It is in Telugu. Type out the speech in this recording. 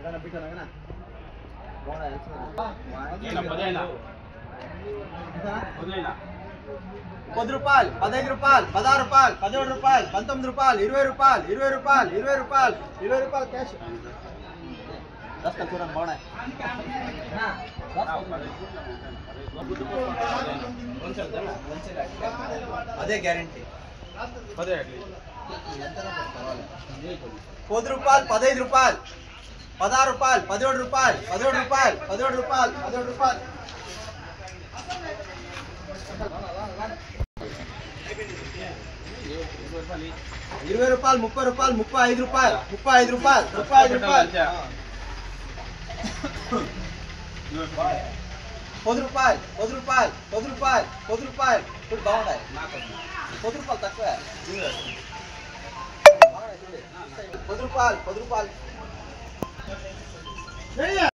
₹10, ₹15, ₹16, ₹17, ₹19, ₹20, క్యాష్. చూడండి బాగున్నాయి. అదే గ్యారంటీ. ₹10, ₹15, ₹16, ₹17, ₹17. ₹20, ₹30, ₹35, ₹35. ₹10. ఇప్పుడు బాగున్నాయి. ₹10 తక్కువ. ₹10.